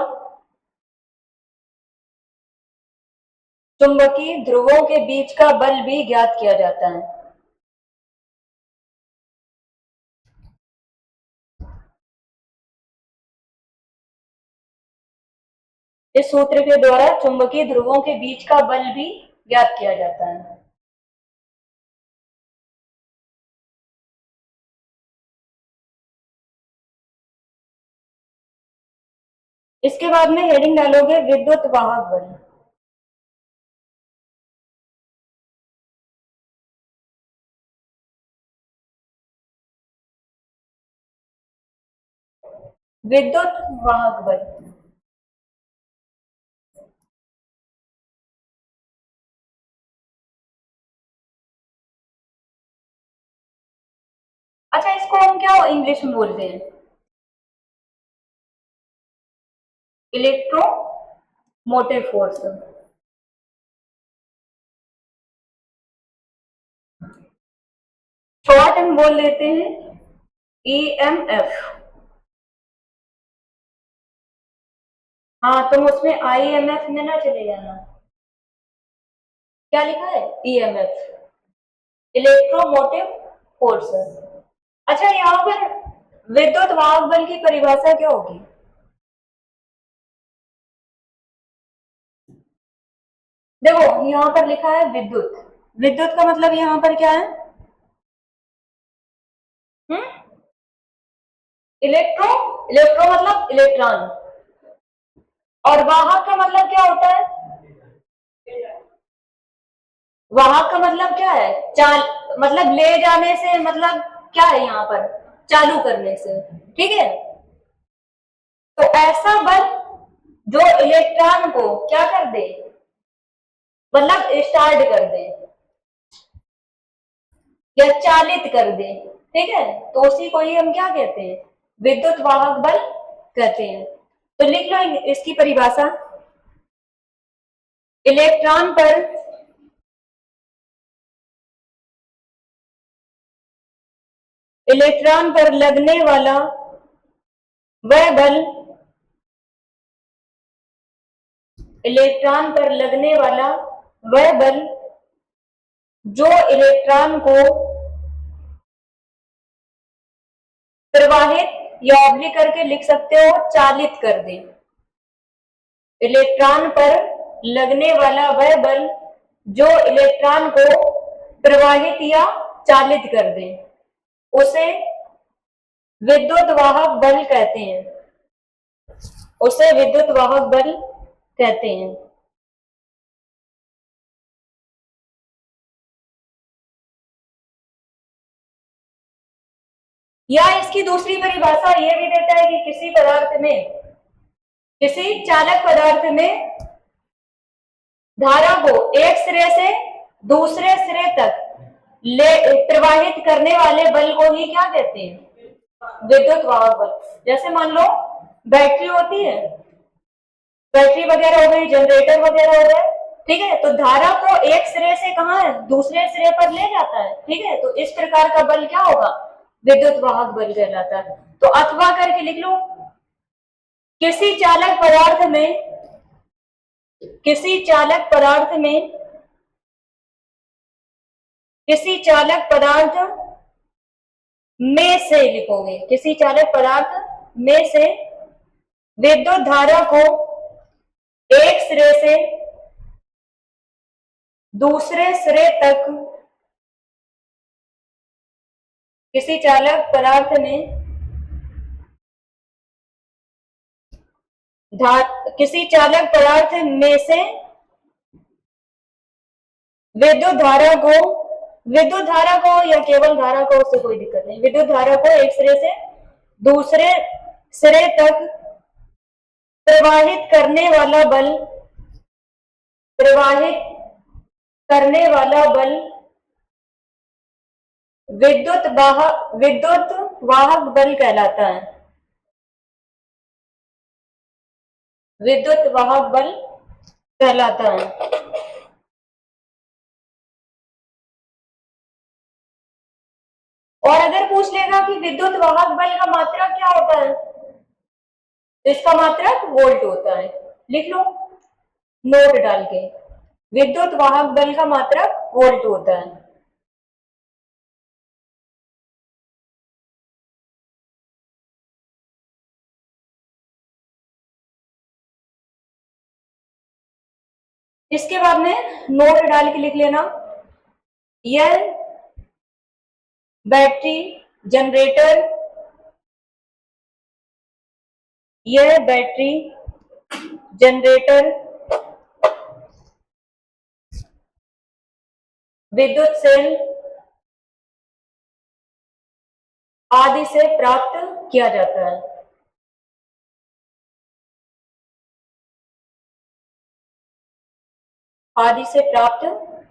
चुंबकीय ध्रुवों के बीच का बल भी ज्ञात किया जाता है। इस सूत्र के द्वारा चुंबकीय ध्रुवों के बीच का बल भी ज्ञात किया जाता है। इसके बाद में हेडिंग डालोगे विद्युत वाहक बल। विद्युत वाहक बल, अच्छा इसको हम क्या इंग्लिश में बोलते हैं? Electromotive force. शॉर्ट हम बोल लेते हैं ईएमएफ। हाँ, तुम उसमें आईएमएफ में ना चले जाना। क्या लिखा है? EMF, electromotive force. अच्छा, यहाँ पर विद्युत वाहक बल की परिभाषा क्या होगी? देखो यहाँ पर लिखा है विद्युत, विद्युत का मतलब यहाँ पर क्या है? इलेक्ट्रो, इलेक्ट्रो मतलब इलेक्ट्रॉन, और वाहक का मतलब क्या होता है? वाहक का मतलब क्या है? चाल, मतलब ले जाने से, मतलब क्या है यहाँ पर? चालू करने से। ठीक है, तो ऐसा बल जो इलेक्ट्रॉन को क्या कर दे, मतलब स्टार्ट कर दे या चालित कर दे। ठीक है, तो उसी को ही हम क्या कहते हैं? विद्युत वाहक बल कहते हैं। तो लिख लो इसकी परिभाषा। इलेक्ट्रॉन पर लगने वाला वह बल, इलेक्ट्रॉन पर लगने वाला वह बल जो इलेक्ट्रॉन को प्रवाहित, या ऑब्लिक करके लिख सकते हो चालित कर दे। इलेक्ट्रॉन पर लगने वाला वह बल जो इलेक्ट्रॉन को प्रवाहित या चालित कर दे, उसे विद्युत वाहक बल कहते हैं। उसे विद्युत वाहक बल कहते हैं। या इसकी दूसरी परिभाषा यह भी देता है कि किसी पदार्थ में, किसी चालक पदार्थ में धारा को एक सिरे से दूसरे सिरे तक प्रवाहित करने वाले बल को ही क्या कहते हैं? विद्युत वाहक बल। जैसे मान लो बैटरी होती है, बैटरी वगैरह हो गई, जनरेटर वगैरह हो गए। ठीक है, तो धारा को एक सिरे से कहां है? दूसरे सिरे पर ले जाता है। ठीक है, तो इस प्रकार का बल क्या होगा? विद्युत वाहक बल कहलाता है। तो अथवा करके लिख लो, किसी चालक पदार्थ में, किसी चालक पदार्थ में, किसी चालक पदार्थ में से लिखोगे, किसी चालक पदार्थ में से विद्युत धारा को एक सिरे से दूसरे सिरे तक, किसी चालक पदार्थ में किसी चालक पदार्थ में से विद्युत धारा को या केवल धारा को, उससे कोई दिक्कत नहीं, विद्युत धारा को एक सिरे से दूसरे सिरे तक प्रवाहित करने वाला बल विद्युत वाहक बल कहलाता है। विद्युत वाहक बल कहलाता है। और अगर पूछ लेगा कि विद्युत वाहक बल का मात्रक क्या होता है, तो इसका मात्रक वोल्ट होता है। लिख लो नोट डाल के, विद्युत वाहक बल का मात्रक वोल्ट होता है। इसके बाद में नोट डाल के लिख लेना, यह बैटरी जनरेटर विद्युत सेल आदि से प्राप्त किया जाता है। आदि से प्राप्त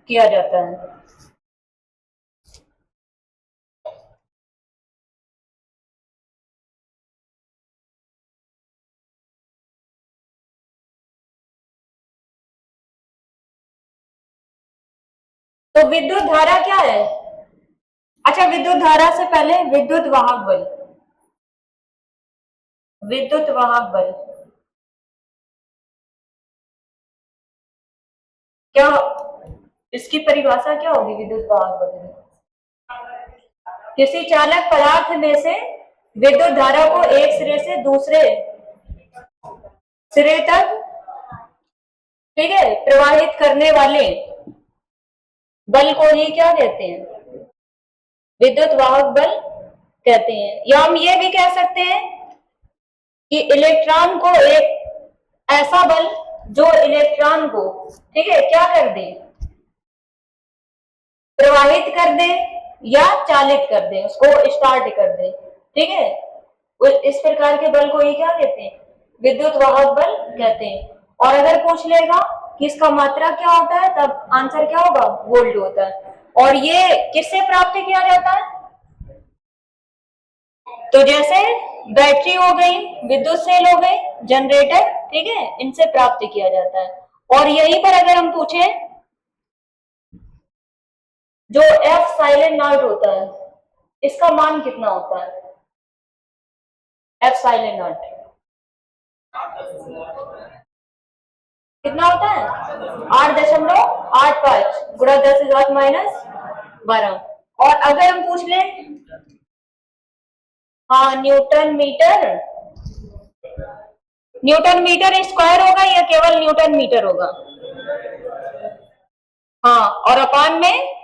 किया जाता है। तो विद्युत धारा क्या है? अच्छा, विद्युत धारा से पहले विद्युत वाहक बल क्या, इसकी परिभाषा क्या होगी विद्युत वाहक बल की? किसी चालक पदार्थ में से विद्युत धारा को एक सिरे से दूसरे सिरे तक, ठीक है, प्रवाहित करने वाले बल को ही क्या कहते हैं? विद्युत वाहक बल कहते हैं। या हम ये भी कह सकते हैं कि इलेक्ट्रॉन को एक ऐसा बल जो इलेक्ट्रॉन को, ठीक है, क्या कर दे, प्रवाहित कर दे या चालित कर दे, उसको स्टार्ट कर दे, ठीक है, इस प्रकार के बल को ही क्या कहते हैं? विद्युत वाहक बल कहते हैं। और अगर पूछ लेगा कि इसका मात्रा क्या होता है, तब आंसर क्या होगा? वोल्ट होता है। और ये किससे प्राप्त किया जाता है? तो जैसे बैटरी हो गई, विद्युत सेल हो गई, जनरेटर, ठीक है, इनसे प्राप्त किया जाता है। और यहीं पर अगर हम पूछे, जो एफ साइलेंट नॉट होता है, इसका मान कितना होता है? एफ साइलेंट नॉट कितना होता है? 8.85 गुणा 10⁻⁻12। और अगर हम पूछ लें, हाँ, न्यूटन मीटर स्क्वायर होगा या केवल न्यूटन मीटर होगा? हाँ, और अपान में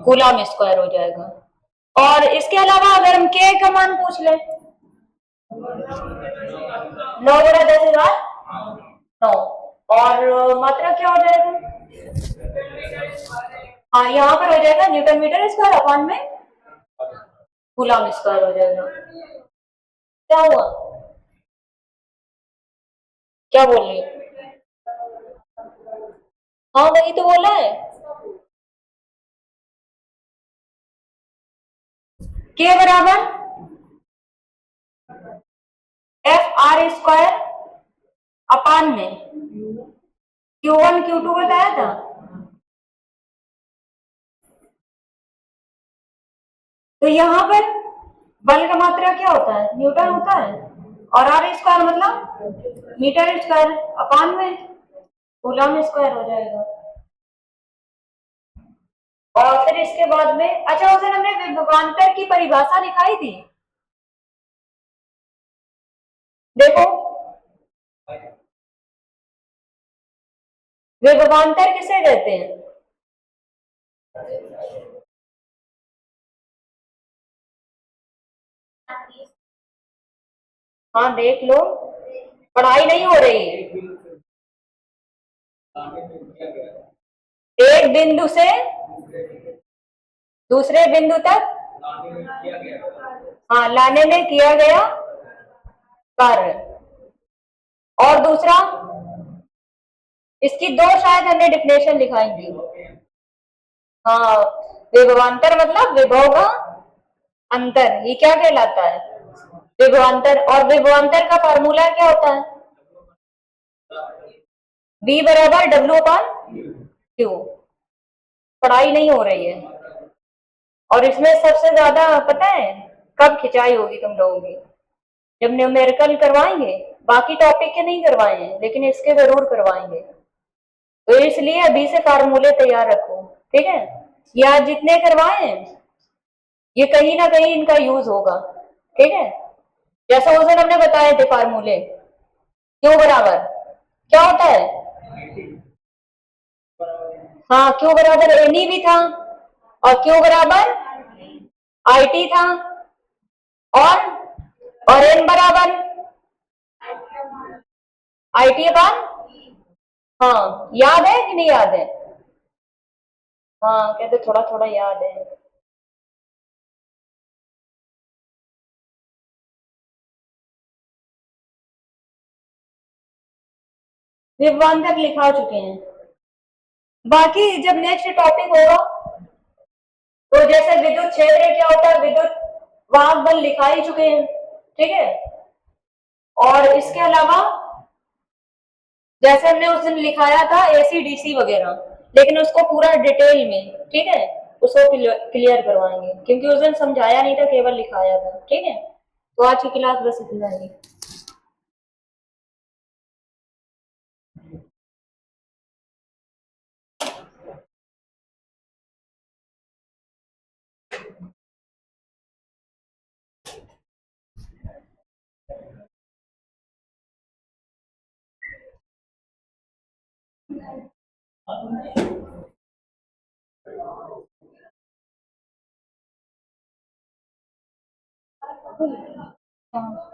कूलम स्क्वायर हो जाएगा। और इसके अलावा अगर हम के का मान पूछ लें, 9 गुणा 10⁻9, और मात्रा क्या हो जाएगा? हाँ, यहाँ पर हो जाएगा न्यूटन मीटर स्क्वायर अपान में कूलम स्क्वायर हो जाएगा। क्या हुआ? क्या बोल रही है? हाँ, वही तो बोला है, के बराबर एफ आर स्क्वायर अपान में Q1 Q2 बताया था। तो यहाँ पर बल का मात्रा क्या होता है? न्यूटन होता है। और आर स्क्वायर मतलब मीटर स्क्वायर अपान में कूलम स्क्वायर हो जाएगा। और फिर इसके बाद में, अच्छा, उस दिन हमने विभवांतर की परिभाषा दिखाई थी, देखो, विभवांतर किसे कहते हैं? हाँ, देख लो, पढ़ाई नहीं हो रही है। एक बिंदु से दूसरे बिंदु तक हाँ लाने में किया गया कार्य। और दूसरा, इसकी दो शायद हमें डिफिनेशन दिखाएंगी। हाँ, विभवांतर मतलब विभव का अंतर, ये क्या कहलाता है? विभवांतर। और विभवांतर का फार्मूला क्या होता है? V बराबर W/Q। पढ़ाई नहीं हो रही है। और इसमें सबसे ज्यादा पता है कब खिंचाई होगी तुम लोगों की? जब न्यूमेरिकल करवाएंगे। बाकी टॉपिक के नहीं करवाएंगे, लेकिन इसके जरूर करवाएंगे। तो इसलिए अभी से फार्मूले तैयार रखो, ठीक है? ये आज जितने करवाए ये कहीं ना कहीं इनका यूज होगा, ठीक है? जैसा उस दिन हमने बताए थे फार्मूले, क्यू बराबर क्या होता है? हाँ, क्यू बराबर एनी भी था, और क्यू बराबर IT था, और एन बराबर IT अपन। हाँ, याद है कि नहीं याद है? हाँ, कहते थोड़ा थोड़ा याद है। विभवान तक लिखा चुके हैं। बाकी जब नेक्स्ट टॉपिक होगा तो जैसे विद्युत क्षेत्र क्या होता है, विद्युत वाहक बल लिखा ही चुके हैं, ठीक है? और इसके अलावा जैसे हमने उस दिन लिखाया था AC DC वगैरह, लेकिन उसको पूरा डिटेल में, ठीक है, उसको क्लियर करवाएंगे, क्योंकि उस दिन समझाया नहीं था, केवल लिखाया था, ठीक है? तो आज की क्लास बस इतना ही। हाँ।